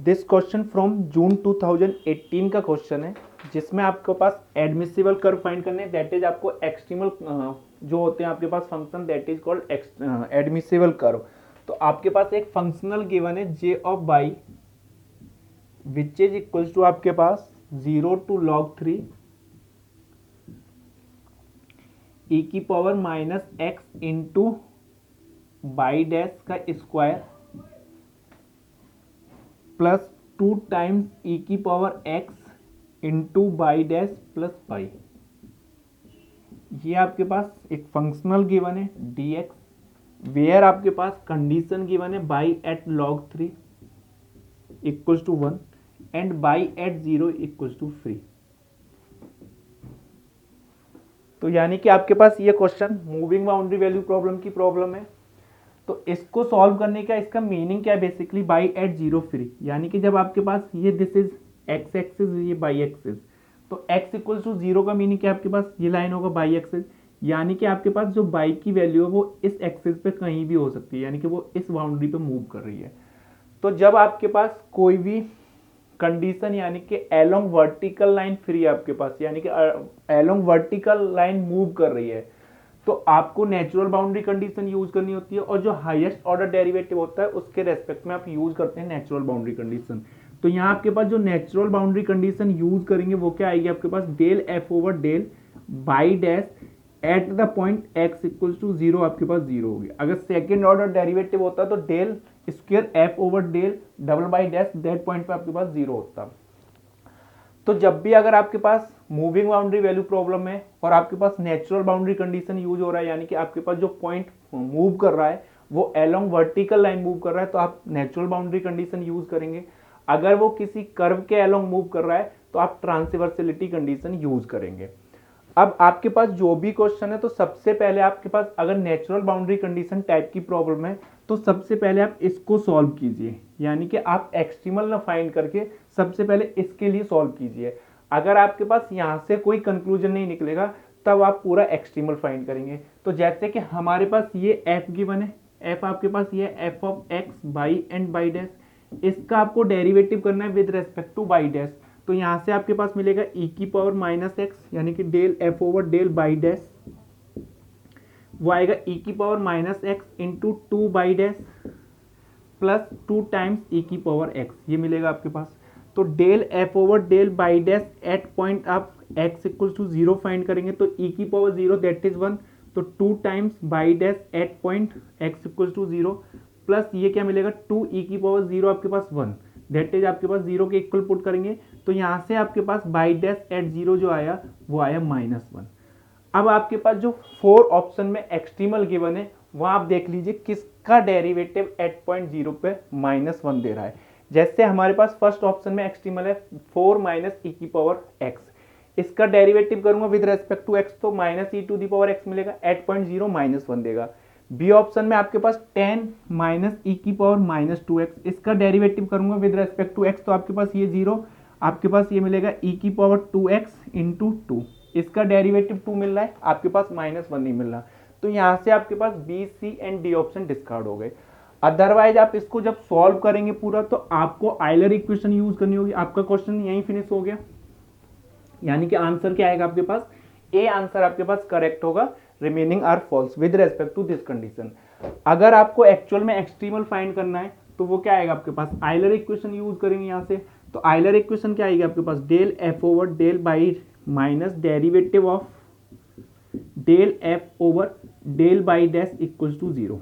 This question from June 2018 का question है, जिसमें आपके पास एडमिसिबल कर्व फाइंड करने हैं। दैट इज आपको एक्सट्रीमल जो होते हैं आपके पास function, that is called admissible curve. तो आपके पास एक फंक्शनल गिवन है J of y which is equals to आपके पास 0 to log 3 e की power minus x into y dash का स्क्वायर प्लस 2 टाइम्स e की power x into y dash plus pi. ये आपके पास एक फंक्शनल गिवन है dx, वेयर आपके पास कंडीशन गिवन है y at log 3 equals to 1 and y at 0 equals to 3। तो यानी कि आपके पास ये question moving boundary value problem की प्रॉब्लम है। तो इसको सॉल्व करने का इसका मीनिंग क्या है, बेसिकली बाई एट 0 फ्री, यानी कि जब आपके पास ये दिस इज एक्स एक्सिस, ये बाई एक्सिस, तो x इक्वल्स टू 0 का मीनिंग क्या, आपके पास ये लाइन होगा बाई एक्सिस, यानी कि आपके पास जो बाई की वैल्यू है वो इस एक्सिस पे कहीं भी हो सकती है, यानी कि वो इस बाउंड्री पे मूव कर रही है। तो जब आपके पास कोई भी कंडीशन यानी कि एलोंग वर्टिकल लाइन फ्री है आपके पास, यानी कि एलोंग वर्टिकल लाइन मूव कर रही है, तो आपको नेचुरल बाउंड्री कंडीशन यूज करनी होती है, और जो हाईएस्ट ऑर्डर डेरिवेटिव होता है उसके रेस्पेक्ट में आप यूज करते हैं नेचुरल बाउंड्री कंडीशन। तो यहाँ आपके पास जो नेचुरल बाउंड्री कंडीशन यूज करेंगे वो क्या आएगी, आपके पास del F over del y dash at the point x equals to 0 आपके पास 0 होगी। अगर सेकेंड ऑर्डर डेरिवेटिव होता तो del square f over del double y dash that point पे आपके पास 0 होता। तो जब भी अगर आपके पास मूविंग बाउंड्री वैल्यू प्रॉब्लम है और आपके पास नेचुरल बाउंड्री कंडीशन यूज हो रहा है, यानी कि आपके पास जो पॉइंट मूव कर रहा है वो एलोंग वर्टिकल लाइन मूव कर रहा है, तो आप नेचुरल बाउंड्री कंडीशन यूज करेंगे। अगर वो किसी कर्व के एलोंग मूव कर रहा है तो आप ट्रांसवर्सिलिटी कंडीशन यूज करेंगे। अब आपके पास जो भी क्वेश्चन है, तो सबसे पहले आपके पास अगर नेचुरल बाउंड्री कंडीशन टाइप की प्रॉब्लम है तो सबसे पहले आप इसको सॉल्व कीजिए, यानी कि आप एक्सट्रीमल ना फाइंड करके सबसे पहले इसके लिए सॉल्व कीजिए। अगर आपके पास यहाँ से कोई कंक्लूजन नहीं निकलेगा तब आप पूरा एक्सट्रीमल फाइंड करेंगे। तो जैसे कि हमारे पास ये एफ गिवन है, एफ आपके पास ये F of x by and by dash, इसका आपको डेरिवेटिव करना है with respect two by dash. तो यहाँ से आपके पास मिलेगा e की पावर माइनस एक्स, यानी कि del F over del y dash, वो आएगा e की power minus x into 2 y dash plus 2 times e की पावर x, ये मिलेगा आपके पास। तो del F over del y dash at point आप x इक्वल टू 0 फाइंड करेंगे, तो e की पावर 0 दैट इज 1, तो 2 times y dash at point x equal to 0 plus ये क्या मिलेगा 2 e की पावर 0 आपके पास 1, दैट इज आपके पास 0 के इक्वल पुट करेंगे, तो यहाँ से आपके पास बाई डैश एट 0 जो आया वो आया -1। अब आपके पास जो 4 ऑप्शन में एक्सट्रीमल गिवन है वहां आप देख लीजिए किसका डेरिवेटिव एट पॉइंट 0 पे -1 दे रहा है। जैसे हमारे पास फर्स्ट ऑप्शन में एक्सट्रीमल है 4 माइनस ई की पावर एक्स, इसका डेरिवेटिव करूंगा विद रेस्पेक्ट टू एक्स, तो minus e to the power x मिलेगा, एट पॉइंट 0 -1 देगा। बी ऑप्शन में आपके पास 10 माइनस ई की पावर -2x, इसका डेरिवेटिव करूंगा विद रेस्पेक्ट टू एक्स, तो आपके पास ये 0, आपके पास ये मिलेगा ई की पावर 2x इंटू 2, इसका डेरिवेटिव 2 मिल रहा है, आपके पास -1 नहीं मिल रहा। तो यहां से आपके पास B C and D option discard हो गए। अदरवाइज आप इसको जब सॉल्व करेंगे पूरा तो आपको आइलर इक्वेशन यूज करनी होगी। आपका क्वेश्चन यहीं फिनिश हो गया, यानी कि आंसर क्या आएगा आपके पास, ए आंसर आपके पास करेक्ट होगा, remaining are false with respect to this condition. अगर आपको एक्चुअल में एक्सट्रीमल फाइंड करना है तो वो क्या आएगा आपके पास, आइलर इक्वेशन यूज करेंगे यहाँ से। तो आइलर इक्वेशन क्या आएगी आपके पास, del F over del y minus derivative of del F over del y dash equals to 0,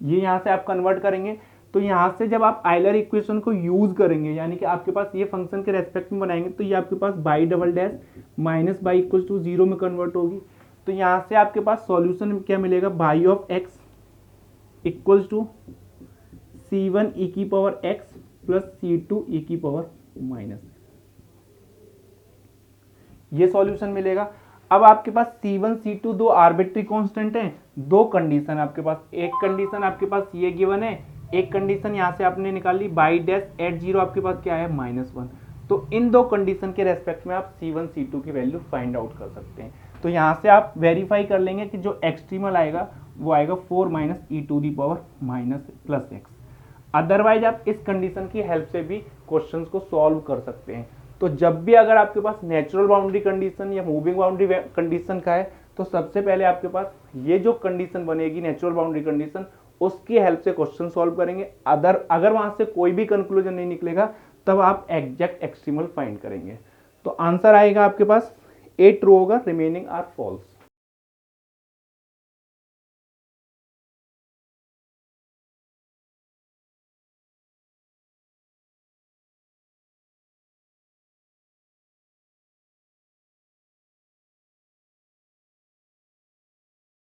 ये यहां से आप कन्वर्ट करेंगे। तो यहां से जब आप आइलर इक्वेशन को यूज करेंगे, यानी कि आपके पास ये फंक्शन के रेस्पेक्ट में बनाएंगे, तो ये आपके पास y double dash minus y equals to 0 में कन्वर्ट होगी। तो यहां से आपके पास सॉल्यूशन क्या मिलेगा, y of x equals to c1 e की power x plus c2 e की पावर माइनस, ये सॉल्यूशन मिलेगा। अब आपके पास c1 c2 दो आर्बिट्री कांस्टेंट हैं, दो कंडीशन आपके पास, एक कंडीशन आपके पास ये गिवन है, एक कंडीशन यहां से आपने निकाल ली बाई डैश एट 0 आपके पास क्या है -1। तो इन दो कंडीशन के रेस्पेक्ट में आप c1 c2 की वैल्यू फाइंड आउट कर सकते हैं। तो यहां से आप वेरीफाई कर लेंगे कि जो एक्सट्रीमल आएगा वो आएगा 4 minus e to the power minus plus x. Otherwise आप इस कंडीशन की हेल्प से भी क्वेश्चंस को सॉल्व कर सकते हैं। तो जब भी अगर आपके पास नेचुरल बाउंड्री कंडीशन या मूविंग बाउंड्री कंडीशन का है, तो सबसे पहले आपके पास ये जो कंडीशन बनेगी नेचुरल बाउंड्री कंडीशन, उसकी हेल्प से क्वेश्चन सॉल्व करेंगे। अगर वहां से कोई भी कंक्लूजन नहीं निकलेगा, तब आप एग्जैक्ट एक्सट्रीमल फाइंड करेंगे। तो आंसर आएगा आपके पास ए ट्रू होगा, रिमेनिंग आर फॉल्स।